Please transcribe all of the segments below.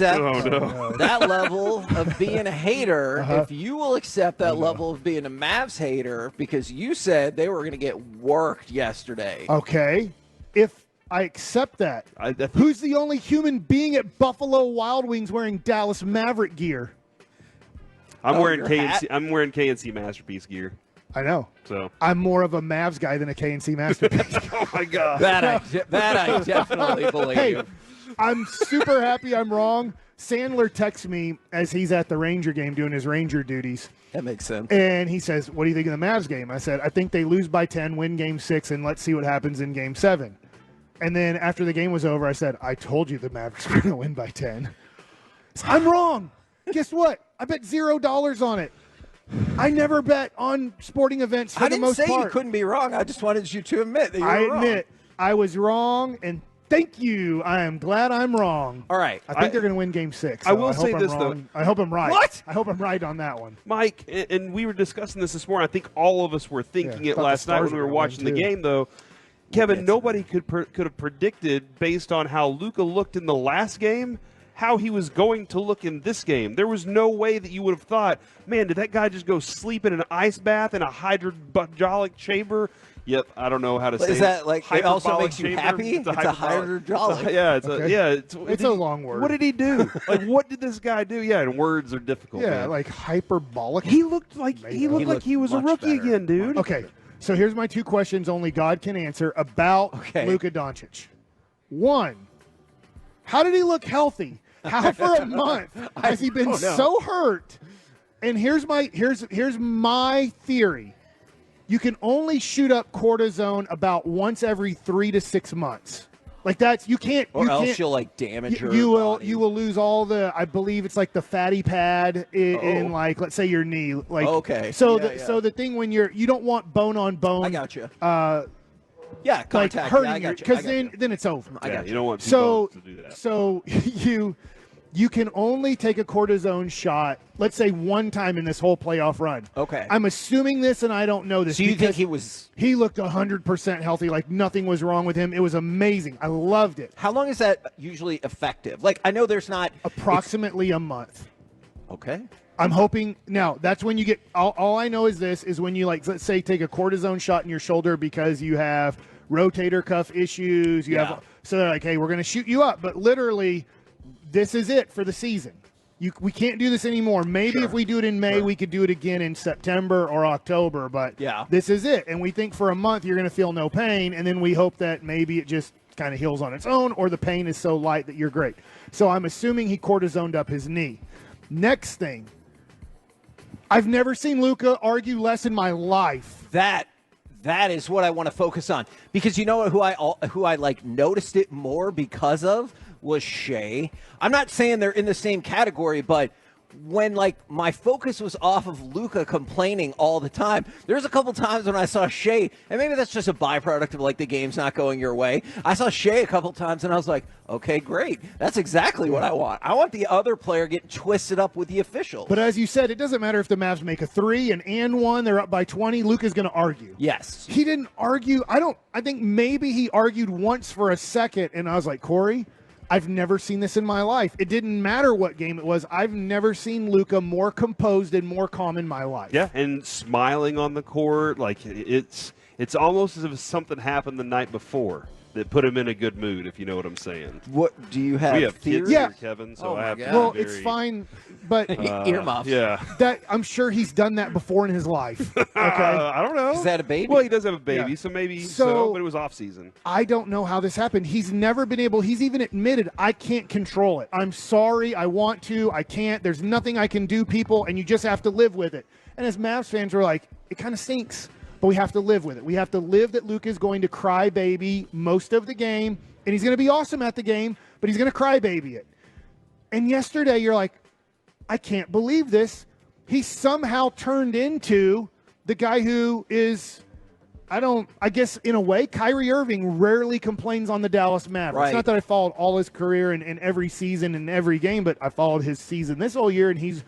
accept that level of being a hater, if you will accept that level of being a Mavs hater, because you said they were going to get worked yesterday. Okay. If I accept that, who's the only human being at Buffalo Wild Wings wearing Dallas Maverick gear? I'm wearing KNC. I'm wearing KNC Masterpiece gear. I know. So I'm more of a Mavs guy than a KNC Masterpiece. Oh my God. That I definitely believe. Hey, I'm super happy I'm wrong. Sandler texts me as he's at the Ranger game doing his Ranger duties. That makes sense. And he says, "What do you think of the Mavs game?" I said, "I think they lose by 10, win game 6, and let's see what happens in game 7." And then after the game was over, I said, "I told you the Mavericks were going to win by 10. I'm wrong. Guess what? I bet $0 on it. I never bet on sporting events for the most part. I didn't say you couldn't be wrong. I just wanted you to admit that you were wrong. I admit I was wrong, and thank you. I am glad I'm wrong. All right. I think they're going to win game 6. So I will say this, though. I hope I'm right. What? I hope I'm right on that one. Mike, and we were discussing this morning. I think all of us were thinking it last night when we were watching the game, though. Kevin, nobody could have predicted, based on how Luka looked in the last game, how he was going to look in this game. There was no way that you would have thought, man, did that guy just go sleep in an ice bath in a hyperbolic chamber? Yep, I don't know how to say it. Is that like it also makes you chamber? happy? It's a hyperbolic. It's a long word. What did he do? Like, what did this guy do? Yeah, and words are difficult. Yeah, man. like hyperbolic. He looked like he was a rookie again, dude. Okay, so here's my 2 questions only God can answer about Luka Doncic. 1, how did he look healthy? How for a month has he been so hurt? And here's my theory. You can only shoot up cortisone about once every 3 to 6 months. Like that's you can't. Or you else can't, you'll like damage your you will body. you will lose all the. I believe it's like the fatty pad in like let's say your knee. Like So the thing when you don't want bone on bone. I got you. Yeah, contact. Like hurting you. because then it's over. I got you don't want people to do that. So you can only take a cortisone shot, let's say 1 time in this whole playoff run. Okay. I'm assuming this, and I don't know this. So you think He looked 100% healthy, like nothing was wrong with him. It was amazing. I loved it. How long is that usually effective? Like, I know there's not approximately a month. Okay. I'm hoping now. That's when you get. All I know is this is when you like, let's say, take a cortisone shot in your shoulder because you have rotator cuff issues. You have so they're like, hey, we're going to shoot you up, but literally. This is it for the season. We can't do this anymore. Maybe if we do it in May, we could do it again in September or October. But this is it. And we think for a month you're going to feel no pain, and then we hope that maybe it just kind of heals on its own or the pain is so light that you're great. So I'm assuming he cortisoned up his knee. Next thing, I've never seen Luka argue less in my life. That is what I want to focus on. Because you know who I like noticed it more because of? Was Shea. I'm not saying they're in the same category, but when like my focus was off of Luka complaining all the time, there's a couple times when I saw Shea, and maybe that's just a byproduct of like the game's not going your way. I saw Shea a couple times, and I was like, okay, great. That's exactly what I want. I want the other player getting twisted up with the officials. But as you said, it doesn't matter if the Mavs make a 3 and 1, they're up by 20. Luka's going to argue. Yes. He didn't argue. I think maybe he argued once for a second, and I was like, Corey, I've never seen this in my life. It didn't matter what game it was. I've never seen Luka more composed and more calm in my life. Yeah, and smiling on the court. Like, it's almost as if something happened the night before that put him in a good mood, if you know what I'm saying. What do you have? We have kids here, Kevin, so I have to Well, it's fine, but earmuffs. Yeah. That I'm sure he's done that before in his life. Okay. I don't know. Is that a baby? Well, he does have a baby, so maybe but it was off season. I don't know how this happened. He's never been able. He's even admitted, I can't control it. I'm sorry. I want to. I can't. There's nothing I can do, people, and you just have to live with it. And as Mavs fans, we're like, it kind of stinks. But we have to live with it. We have to live that Luka is going to cry baby most of the game, and he's going to be awesome at the game, but he's going to cry baby it. And yesterday, you're like, I can't believe this. He somehow turned into the guy who is, I guess in a way, Kyrie Irving rarely complains on the Dallas Mavericks. Right. It's not that I followed all his career and every season and every game, but I followed his season this whole year, and he's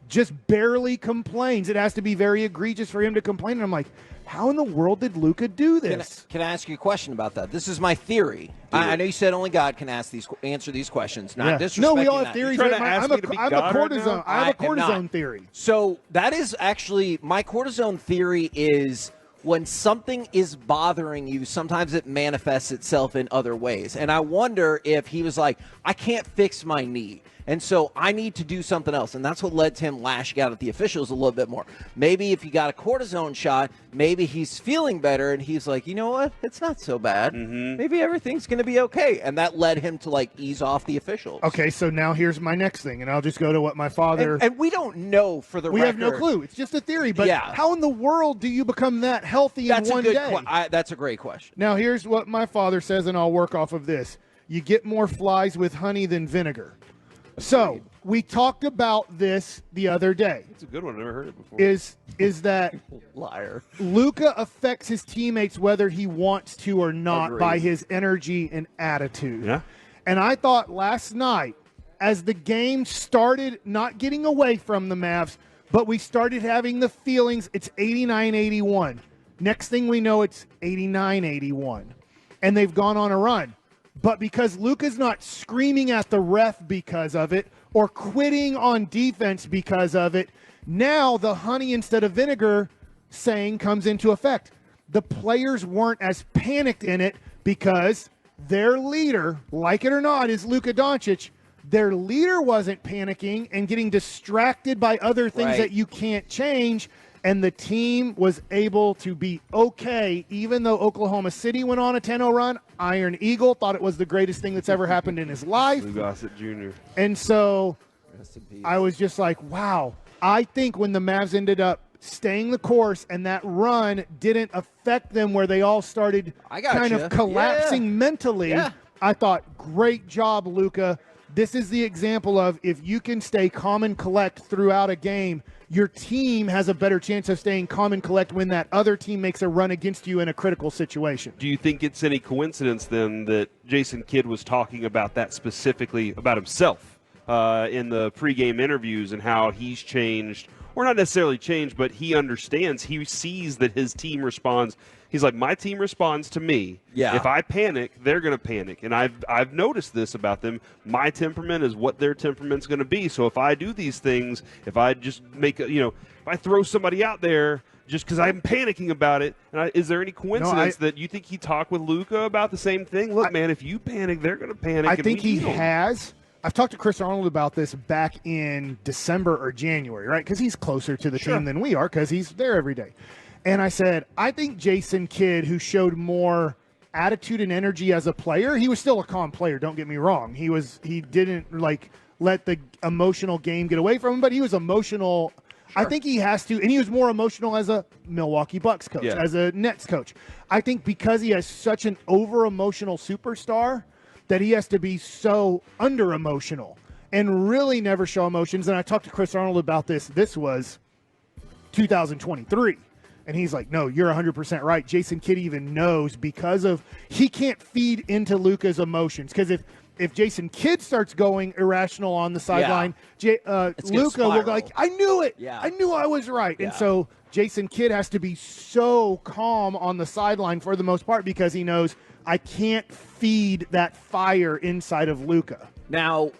just barely complains. It has to be very egregious for him to complain. And I'm like, how in the world did Luka do this? Can I ask you a question about that? This is my theory. I know you said only God can answer these questions. Not disrespecting No, we all have that. theories. I'm I'm a cortisone. I have a cortisone theory. So that is actually my cortisone theory is when something is bothering you, sometimes it manifests itself in other ways. And I wonder if he was like, I can't fix my knee. And so I need to do something else. And that's what led to him lashing out at the officials a little bit more. Maybe if he got a cortisone shot, maybe he's feeling better and he's like, you know what? It's not so bad. Maybe everything's going to be okay. And that led him to like ease off the officials. Okay, so now here's my next thing. And I'll just go to what my father. And we don't know for the record. We have no clue. It's just a theory. But how in the world do you become that healthy in one day? That's a great question. Now, here's what my father says, and I'll work off of this. You get more flies with honey than vinegar. So we talked about this the other day. It's a good one. I've never heard it before. Is that liar? Luka affects his teammates whether he wants to or not. Agreed. By his energy and attitude. Yeah. And I thought last night, as the game started not getting away from the Mavs, but we started having the feelings it's 89-81. Next thing we know, it's 89-81. And they've gone on a run. But because Luka's not screaming at the ref because of it or quitting on defense because of it, now the honey instead of vinegar saying comes into effect. The players weren't as panicked in it because their leader, like it or not, is Luka Doncic. Their leader wasn't panicking and getting distracted by other things that you can't change. And the team was able to be okay, even though Oklahoma City went on a 10-0 run. Iron Eagle thought it was the greatest thing that's ever happened in his life. Lou Gossett Jr. And so I was just like, wow. I think when the Mavs ended up staying the course and that run didn't affect them where they all started kind of collapsing mentally, I thought, great job, Luka. This is the example of if you can stay calm and collect throughout a game, your team has a better chance of staying calm and collect when that other team makes a run against you in a critical situation. Do you think it's any coincidence then that Jason Kidd was talking about that specifically about himself in the pregame interviews and how he's changed, or not necessarily changed, but he understands, he sees that his team responds. He's like, my team responds to me. Yeah. If I panic, they're going to panic. And I've noticed this about them. My temperament is what their temperament's going to be. So if I do these things, if I just make if I throw somebody out there just because I'm panicking about it, is there any coincidence that you think he talked with Luka about the same thing? Look, man, if you panic, they're going to panic. I think he has. I've talked to Chris Arnold about this back in December or January, right? Because he's closer to the team than we are because he's there every day. And I said, I think Jason Kidd, who showed more attitude and energy as a player, he was still a calm player, don't get me wrong. He didn't let the emotional game get away from him, but he was emotional. I think he has to, and he was more emotional as a Milwaukee Bucks coach, as a Nets coach. I think because he has such an over-emotional superstar that he has to be so under-emotional and really never show emotions. And I talked to Chris Arnold about this. This was 2023. And he's like, no, you're 100% right. Jason Kidd even knows because of he can't feed into Luka's emotions. Because if Jason Kidd starts going irrational on the sideline, Luka will go like, I knew it. Yeah. I knew I was right. Yeah. And so Jason Kidd has to be so calm on the sideline for the most part because he knows I can't feed that fire inside of Luka. Now,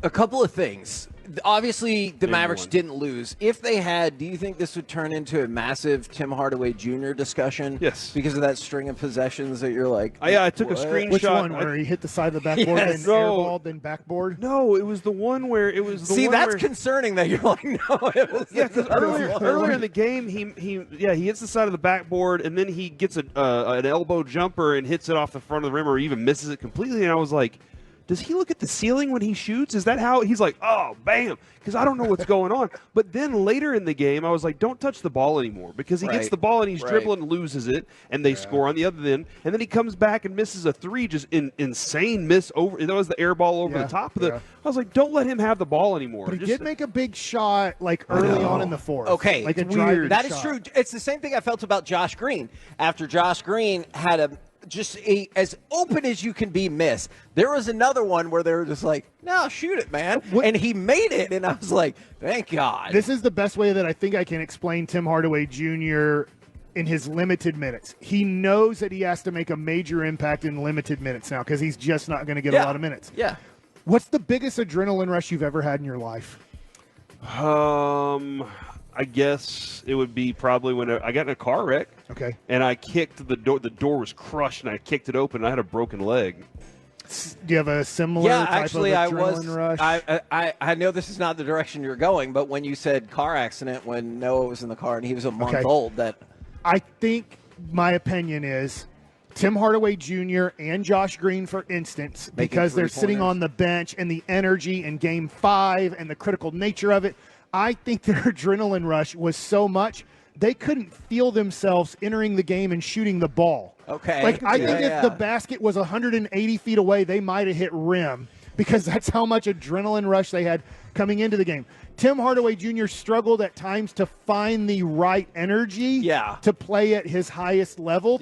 a couple of things. Obviously, the Mavericks didn't lose. If they had, do you think this would turn into a massive Tim Hardaway Jr. discussion? Yes. Because of that string of possessions that you're like, I took a screenshot. Which one? Where he hit the side of the backboard and airballed, then backboard? No, it was the one where it was the See, one that's where, concerning that you're like, no, it was. Yeah, because earlier in the game, he hits the side of the backboard, and then he gets an elbow jumper and hits it off the front of the rim or even misses it completely, and I was like, does he look at the ceiling when he shoots? Is that how he's like, oh, bam? Because I don't know what's going on. But then later in the game, I was like, don't touch the ball anymore because he gets the ball and he's dribbling and loses it, and they score on the other end. And then he comes back and misses a three, just insane miss over. That was the air ball over the top of the. I was like, don't let him have the ball anymore. But he did make a big shot early on in the fourth. Okay, like it's weird. That is true. It's the same thing I felt about Josh Green. After Josh Green had just as open as you can be miss. There was another one where they were just like, no, shoot it, man. And he made it, and I was like, thank God. This is the best way that I think I can explain Tim Hardaway Jr. in his limited minutes. He knows that he has to make a major impact in limited minutes now because he's just not going to get a lot of minutes. Yeah. What's the biggest adrenaline rush you've ever had in your life? I guess it would be probably when I got in a car wreck. Okay. And I kicked the door. The door was crushed, and I kicked it open, and I had a broken leg. Do you have a similar type of adrenaline rush? I know this is not the direction you're going, but when you said car accident when Noah was in the car and he was a month old, I think my opinion is Tim Hardaway Jr. and Josh Green, for instance, because they're sitting on the bench and the energy in Game 5 and the critical nature of it, I think their adrenaline rush was so much they couldn't feel themselves entering the game and shooting the ball. Okay. Like, I think if the basket was 180 feet away, they might have hit rim because that's how much adrenaline rush they had coming into the game. Tim Hardaway Jr. struggled at times to find the right energy to play at his highest level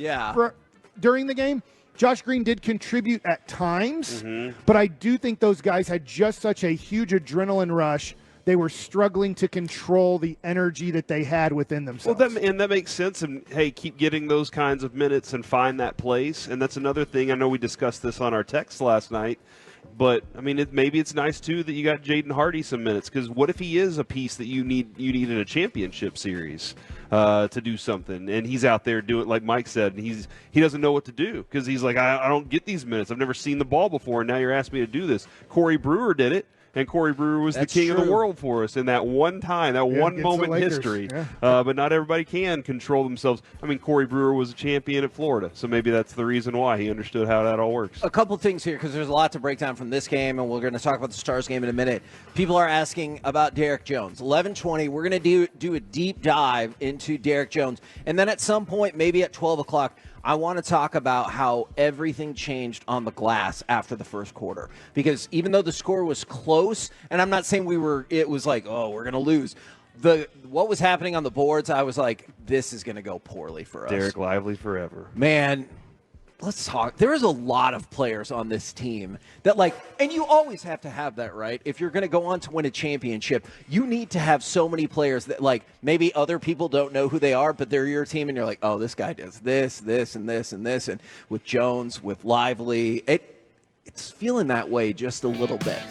during the game. Josh Green did contribute at times, but I do think those guys had just such a huge adrenaline rush. They were struggling to control the energy that they had within themselves. Well, that makes sense. And, hey, keep getting those kinds of minutes and find that place. And that's another thing. I know we discussed this on our text last night. But, I mean, maybe it's nice, too, that you got Jaden Hardy some minutes. Because what if he is a piece that you need in a championship series to do something? And he's out there doing, like Mike said, and he doesn't know what to do. Because he's like, I don't get these minutes. I've never seen the ball before, and now you're asking me to do this. Corey Brewer did it. And Corey Brewer was the king of the world for us in that one time, that one moment in history. Yeah. But not everybody can control themselves. I mean, Corey Brewer was a champion at Florida, so maybe that's the reason why he understood how that all works. A couple things here, because there's a lot to break down from this game, and we're going to talk about the Stars game in a minute. People are asking about Derek Jones. 11:20, we're going to do a deep dive into Derek Jones. And then at some point, maybe at 12 o'clock, I want to talk about how everything changed on the glass after the first quarter. Because even though the score was close, and I'm not saying it was like, oh, we're going to lose. What was happening on the boards, I was like, this is going to go poorly for us. Derek Lively forever. Man, let's talk. There is a lot of players on this team that, and you always have to have that, right? If you're going to go on to win a championship, you need to have so many players that, maybe other people don't know who they are, but they're your team, and you're like, oh, this guy does this, this, and this, and this. And with Jones, with Lively, it's feeling that way just a little bit.